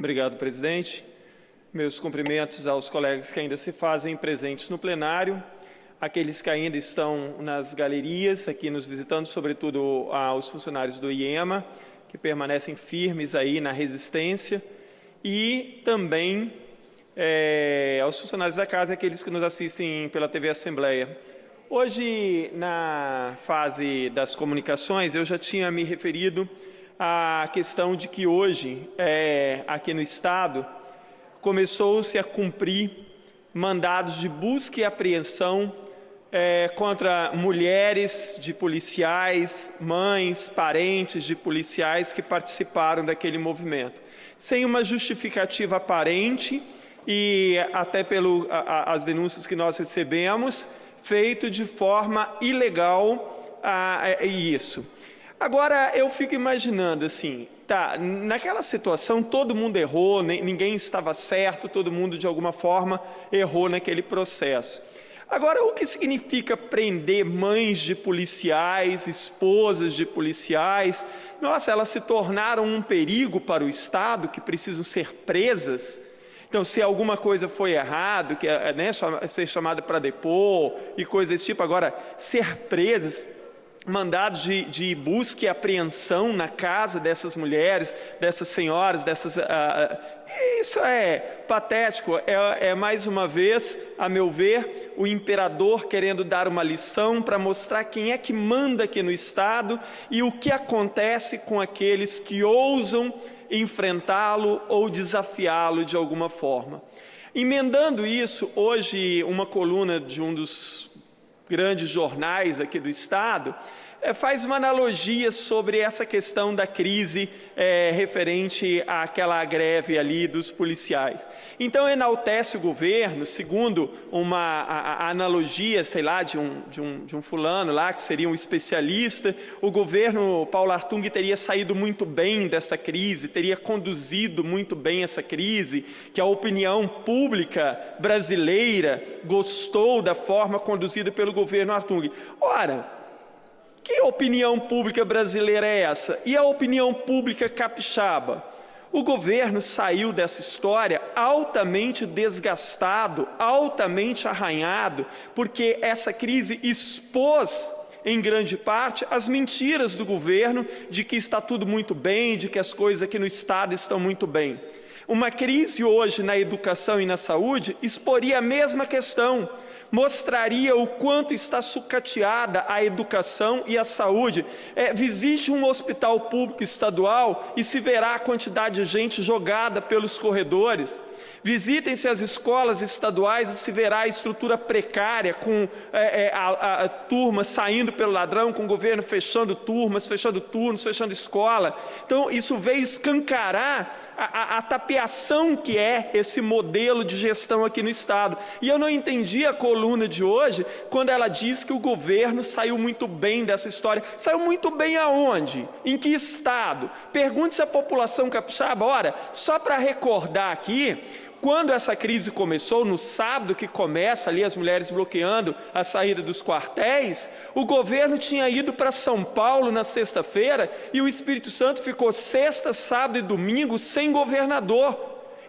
Obrigado, presidente. Meus cumprimentos aos colegas que ainda se fazem presentes no plenário, aqueles que ainda estão nas galerias, aqui nos visitando, sobretudo aos funcionários do IEMA, que permanecem firmes aí na resistência, e também aos funcionários da casa, aqueles que nos assistem pela TV Assembleia. Hoje, na fase das comunicações, eu já tinha me referido à questão de que hoje, aqui no Estado, começou-se a cumprir mandados de busca e apreensão contra mulheres de policiais, mães, parentes de policiais que participaram daquele movimento, sem uma justificativa aparente e até as denúncias que nós recebemos, feito de forma ilegal isso. Agora, eu fico imaginando assim, naquela situação todo mundo errou, ninguém estava certo, todo mundo de alguma forma errou naquele processo. Agora, o que significa prender mães de policiais, esposas de policiais? Nossa, elas se tornaram um perigo para o Estado, que precisam ser presas. Então, se alguma coisa foi errado, que ser chamada para depor e coisas desse tipo, agora, ser presas, mandados de busca e apreensão na casa dessas mulheres, dessas senhoras, isso é patético, mais uma vez, a meu ver, o imperador querendo dar uma lição para mostrar quem é que manda aqui no Estado e o que acontece com aqueles que ousam enfrentá-lo ou desafiá-lo de alguma forma. Emendando isso, hoje uma coluna de um dos grandes jornais aqui do Estado faz uma analogia sobre essa questão da crise referente àquela greve ali dos policiais. Então enaltece o governo, segundo a analogia, sei lá, de um fulano lá, que seria um especialista, o governo Paulo Artung teria saído muito bem dessa crise, teria conduzido muito bem essa crise, que a opinião pública brasileira gostou da forma conduzida pelo governo Artung. Ora, que opinião pública brasileira é essa? E a opinião pública capixaba? O governo saiu dessa história altamente desgastado, altamente arranhado, porque essa crise expôs, em grande parte, as mentiras do governo de que está tudo muito bem, de que as coisas aqui no Estado estão muito bem. Uma crise hoje na educação e na saúde exporia a mesma questão, mostraria o quanto está sucateada a educação e a saúde. Visite um hospital público estadual e se verá a quantidade de gente jogada pelos corredores. Visitem-se as escolas estaduais e se verá a estrutura precária, com a turma saindo pelo ladrão, com o governo fechando turmas, fechando turnos, fechando escola. Então, isso veio escancarar a tapeação que é esse modelo de gestão aqui no Estado. E eu não entendi a coluna de hoje, quando ela diz que o governo saiu muito bem dessa história. Saiu muito bem aonde? Em que Estado? Pergunte-se à população capixaba. Ora, só para recordar aqui, quando essa crise começou, no sábado que começa ali as mulheres bloqueando a saída dos quartéis, o governo tinha ido para São Paulo na sexta-feira e o Espírito Santo ficou sexta, sábado e domingo sem governador.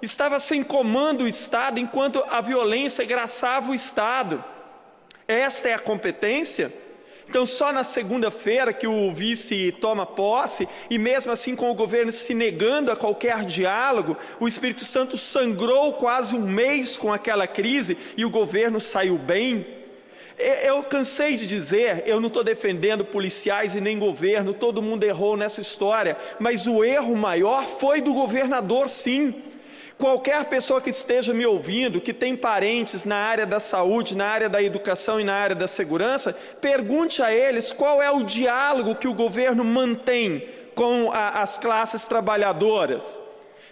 Estava sem comando o Estado enquanto a violência graçava o Estado. Esta é a competência? Então, só na segunda-feira que o vice toma posse, e mesmo assim com o governo se negando a qualquer diálogo, o Espírito Santo sangrou quase um mês com aquela crise e o governo saiu bem. Eu cansei de dizer, eu não estou defendendo policiais e nem governo, todo mundo errou nessa história, mas o erro maior foi do governador, sim. Qualquer pessoa que esteja me ouvindo, que tem parentes na área da saúde, na área da educação e na área da segurança, pergunte a eles qual é o diálogo que o governo mantém com as classes trabalhadoras.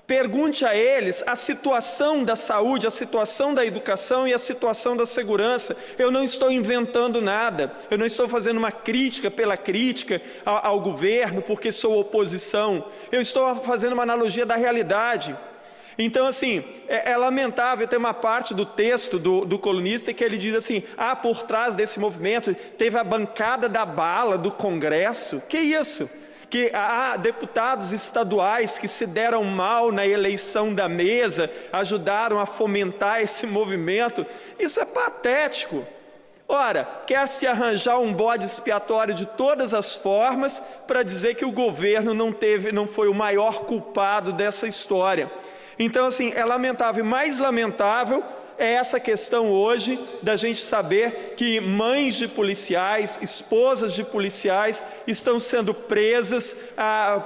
Pergunte a eles a situação da saúde, a situação da educação e a situação da segurança. Eu não estou inventando nada, eu não estou fazendo uma crítica pela crítica ao governo porque sou oposição. Eu estou fazendo uma analogia da realidade. Então, assim, é lamentável ter uma parte do texto do colunista que ele diz assim, por trás desse movimento teve a bancada da bala do Congresso. Que isso? que há deputados estaduais que se deram mal na eleição da mesa, ajudaram a fomentar esse movimento. Isso é patético. Ora, quer se arranjar um bode expiatório de todas as formas para dizer que o governo não foi o maior culpado dessa história. Então, assim, é lamentável. E mais lamentável é essa questão hoje da gente saber que mães de policiais, esposas de policiais estão sendo presas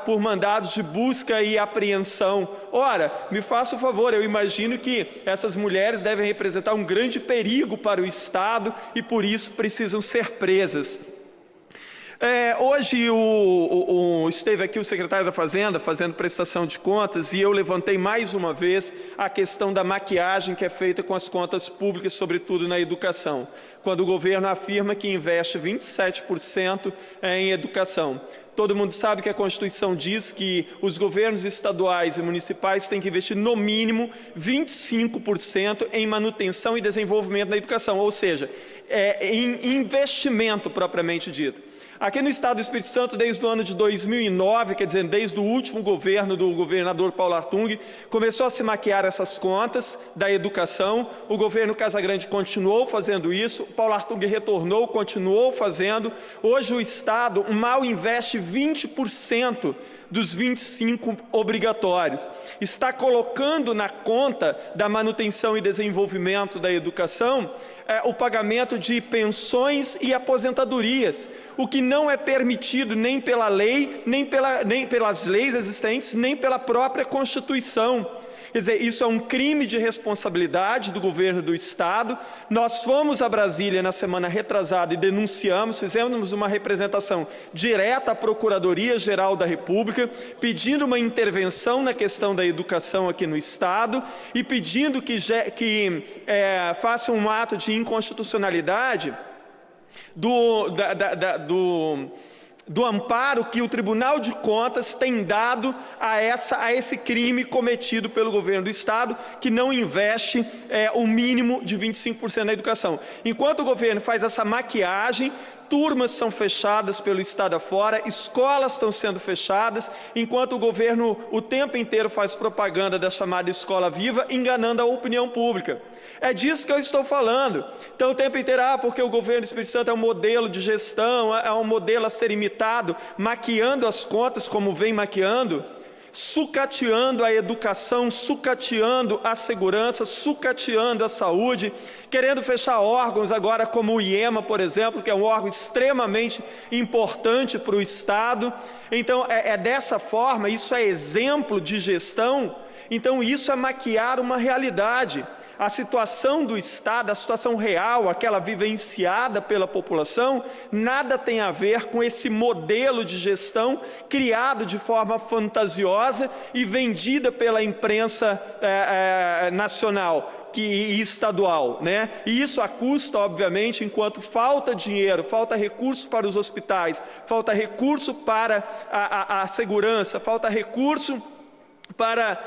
por mandados de busca e apreensão. Ora, me faça o favor, eu imagino que essas mulheres devem representar um grande perigo para o Estado e por isso precisam ser presas. Hoje esteve aqui o secretário da Fazenda fazendo prestação de contas e eu levantei mais uma vez a questão da maquiagem que é feita com as contas públicas, sobretudo na educação, quando o governo afirma que investe 27% em educação. Todo mundo sabe que a Constituição diz que os governos estaduais e municipais têm que investir no mínimo 25% em manutenção e desenvolvimento da educação, ou seja, em investimento propriamente dito. Aqui no Estado do Espírito Santo, desde o ano de 2009, quer dizer, desde o último governo do governador Paulo Artung, começou a se maquiar essas contas da educação. O governo Casagrande continuou fazendo isso, Paulo Artung retornou, continuou fazendo. Hoje o Estado mal investe 20% dos 25 obrigatórios. Está colocando na conta da manutenção e desenvolvimento da educação o pagamento de pensões e aposentadorias, o que não é permitido nem pela lei, nem pelas leis existentes, nem pela própria Constituição. Quer dizer, isso é um crime de responsabilidade do governo do Estado. Nós fomos a Brasília na semana retrasada e denunciamos, fizemos uma representação direta à Procuradoria-Geral da República, pedindo uma intervenção na questão da educação aqui no Estado e pedindo que faça um ato de inconstitucionalidade do amparo que o Tribunal de Contas tem dado a esse crime cometido pelo governo do Estado, que não investe o mínimo de 25% na educação. Enquanto o governo faz essa maquiagem, turmas são fechadas pelo Estado afora, escolas estão sendo fechadas, enquanto o governo o tempo inteiro faz propaganda da chamada escola viva, enganando a opinião pública. É disso que eu estou falando. Então o tempo inteiro, porque o governo do Espírito Santo é um modelo de gestão, é um modelo a ser imitado, maquiando as contas como vem maquiando, sucateando a educação, sucateando a segurança, sucateando a saúde, querendo fechar órgãos agora como o IEMA, por exemplo, que é um órgão extremamente importante para o Estado. Então é dessa forma, isso é exemplo de gestão, então isso é maquiar uma realidade. A situação do Estado, a situação real, aquela vivenciada pela população, nada tem a ver com esse modelo de gestão criado de forma fantasiosa e vendida pela imprensa nacional e estadual, né? E isso a custa, obviamente, enquanto falta dinheiro, falta recurso para os hospitais, falta recurso para a segurança, falta recurso para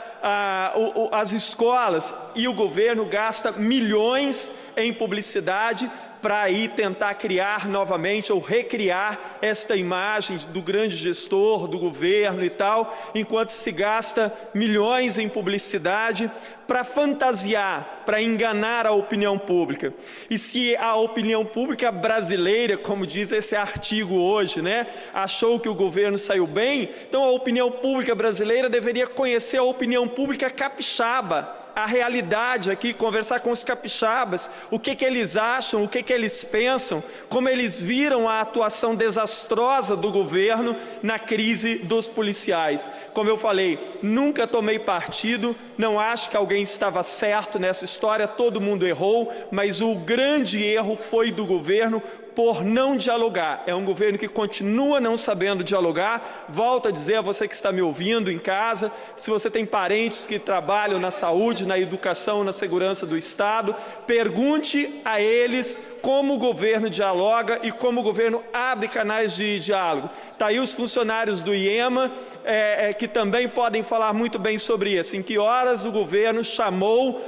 as escolas, e o governo gasta milhões em publicidade para aí tentar criar novamente ou recriar esta imagem do grande gestor, do governo e tal, enquanto se gasta milhões em publicidade para fantasiar, para enganar a opinião pública. E se a opinião pública brasileira, como diz esse artigo hoje, né, achou que o governo saiu bem, então a opinião pública brasileira deveria conhecer a opinião pública capixaba, a realidade aqui, conversar com os capixabas, o que eles acham, o que eles pensam, como eles viram a atuação desastrosa do governo na crise dos policiais. Como eu falei, nunca tomei partido, não acho que alguém estava certo nessa história, todo mundo errou, mas o grande erro foi do governo por não dialogar. É um governo que continua não sabendo dialogar. Volto a dizer a você que está me ouvindo em casa, se você tem parentes que trabalham na saúde, na educação, na segurança do Estado, pergunte a eles como o governo dialoga e como o governo abre canais de diálogo. Está aí os funcionários do IEMA, que também podem falar muito bem sobre isso. Em que horas o governo chamou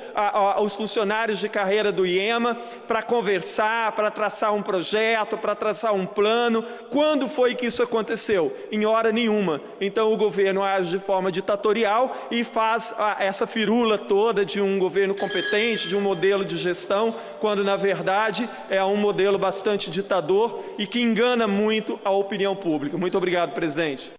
os funcionários de carreira do IEMA para conversar, para traçar um projeto, para traçar um plano. Quando foi que isso aconteceu? Em hora nenhuma. Então o governo age de forma ditatorial e faz essa firula toda de um governo competente, de um modelo de gestão, quando na verdade é um modelo bastante ditador e que engana muito a opinião pública. Muito obrigado, presidente.